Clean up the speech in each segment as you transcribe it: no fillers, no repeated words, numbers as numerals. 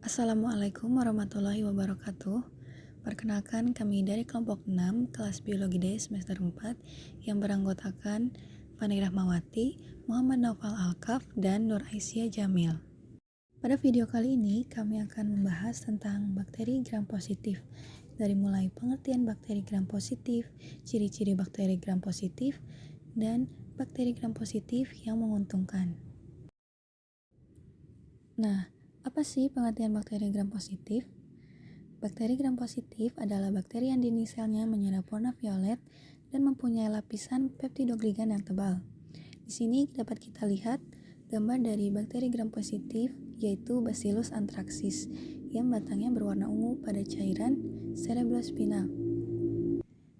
Assalamualaikum warahmatullahi wabarakatuh. Perkenalkan kami dari kelompok 6 kelas Biologi D semester 4 yang beranggotakan Fani Rahmawati, Muhammad Naufal Alkaf, dan Nur Aisyah Jamil. Pada video kali ini kami akan membahas tentang bakteri gram positif, dari mulai pengertian bakteri gram positif, ciri-ciri bakteri gram positif, dan bakteri gram positif yang menguntungkan. Nah, apa sih pengertian bakteri gram positif? Bakteri gram positif adalah bakteri yang dinding selnya menyerap warna violet dan mempunyai lapisan peptidogligan yang tebal. Di sini dapat kita lihat gambar dari bakteri gram positif, yaitu Bacillus anthracis, yang batangnya berwarna ungu pada cairan cerebrospinal.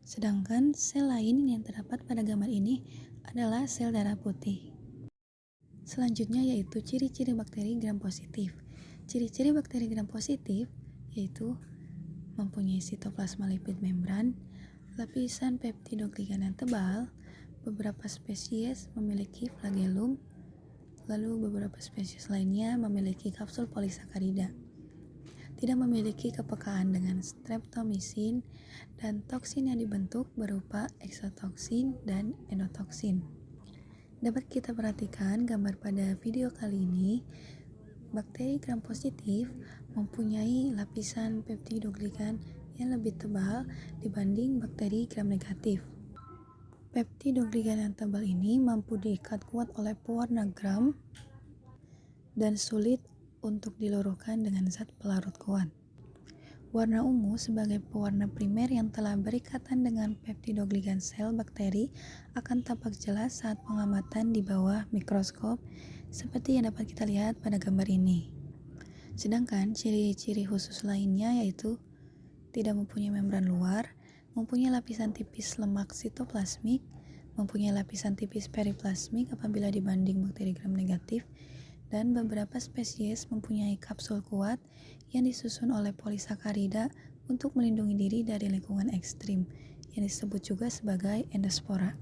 Sedangkan sel lain yang terdapat pada gambar ini adalah sel darah putih. Selanjutnya yaitu ciri-ciri bakteri gram positif. Ciri-ciri bakteri gram positif yaitu mempunyai sitoplasma lipid membran, lapisan peptidogligan yang tebal, beberapa spesies memiliki flagellum, lalu beberapa spesies lainnya memiliki kapsul polisakarida. Tidak memiliki kepekaan dengan streptomycin, dan toksin yang dibentuk berupa eksotoksin dan endotoksin. Dapat kita perhatikan gambar pada video kali ini, bakteri gram positif mempunyai lapisan peptidogligan yang lebih tebal dibanding bakteri gram negatif. Peptidogligan yang tebal ini mampu diikat kuat oleh pewarna gram dan sulit untuk diluruhkan dengan zat pelarut kuat. Warna ungu sebagai pewarna primer yang telah berikatan dengan peptidogligan sel bakteri akan tampak jelas saat pengamatan di bawah mikroskop seperti yang dapat kita lihat pada gambar ini. Sedangkan ciri-ciri khusus lainnya yaitu tidak mempunyai membran luar, mempunyai lapisan tipis lemak sitoplasmik, mempunyai lapisan tipis periplasmik apabila dibanding bakteri gram negatif, dan beberapa spesies mempunyai kapsul kuat yang disusun oleh polisakarida untuk melindungi diri dari lingkungan ekstrim, yang disebut juga sebagai endospora.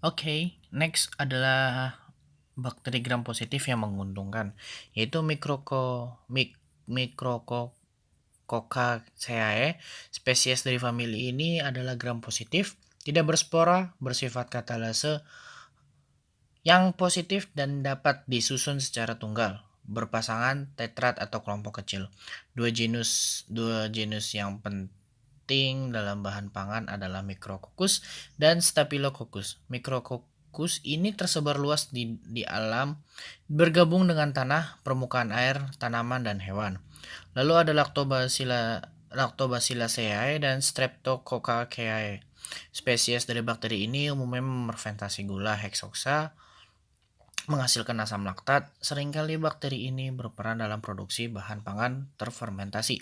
Oke, next adalah bakteri gram positif yang menguntungkan, yaitu Micrococcaceae. Spesies dari famili ini adalah gram positif, tidak berspora, bersifat katalase yang positif dan dapat disusun secara tunggal, berpasangan, tetrat atau kelompok kecil. Dua genus yang penting dalam bahan pangan adalah Micrococcus dan Staphylococcus. Micrococcus ini tersebar luas di alam, bergabung dengan tanah, permukaan air, tanaman, dan hewan. Lalu ada Lactobacilliaceae dan Streptococcaceae. Spesies dari bakteri ini umumnya memerfermentasi gula hexoksa, menghasilkan asam laktat. Seringkali bakteri ini berperan dalam produksi bahan pangan terfermentasi.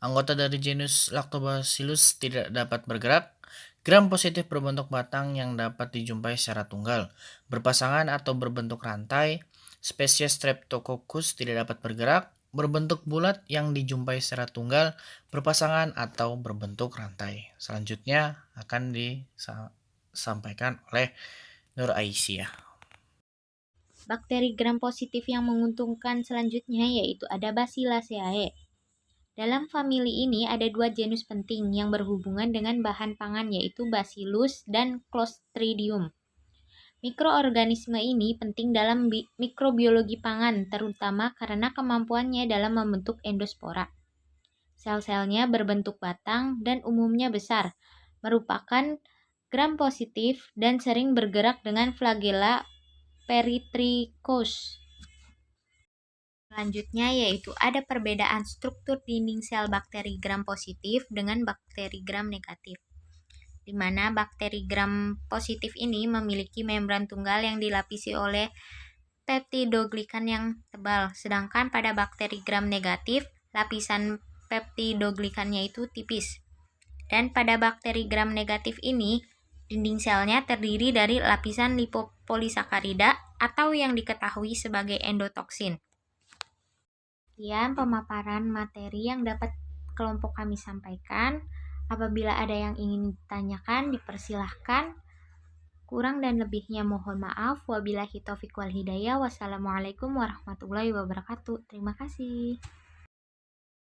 Anggota dari genus Lactobacillus tidak dapat bergerak. Gram positif berbentuk batang yang dapat dijumpai secara tunggal, berpasangan atau berbentuk rantai. Spesies Streptococcus tidak dapat bergerak, berbentuk bulat yang dijumpai secara tunggal, berpasangan atau berbentuk rantai. Selanjutnya akan disampaikan oleh Nur Aisyah. Bakteri gram positif yang menguntungkan selanjutnya yaitu ada Bacilliaceae. Dalam famili ini ada dua genus penting yang berhubungan dengan bahan pangan yaitu Bacillus dan Clostridium. Mikroorganisme ini penting dalam mikrobiologi pangan, terutama karena kemampuannya dalam membentuk endospora. Sel-selnya berbentuk batang dan umumnya besar, merupakan gram positif dan sering bergerak dengan flagella peritrichous. Selanjutnya yaitu ada perbedaan struktur dinding sel bakteri gram positif dengan bakteri gram negatif, di mana bakteri gram positif ini memiliki membran tunggal yang dilapisi oleh peptidoglikan yang tebal, sedangkan pada bakteri gram negatif, lapisan peptidoglikannya itu tipis. Dan pada bakteri gram negatif ini, dinding selnya terdiri dari lapisan lipopolisakarida atau yang diketahui sebagai endotoksin. Sekian pemaparan materi yang dapat kelompok kami sampaikan. Apabila ada yang ingin ditanyakan, dipersilahkan. Kurang dan lebihnya mohon maaf. Wabillahi taufiq wal hidayah. Wassalamualaikum warahmatullahi wabarakatuh. Terima kasih.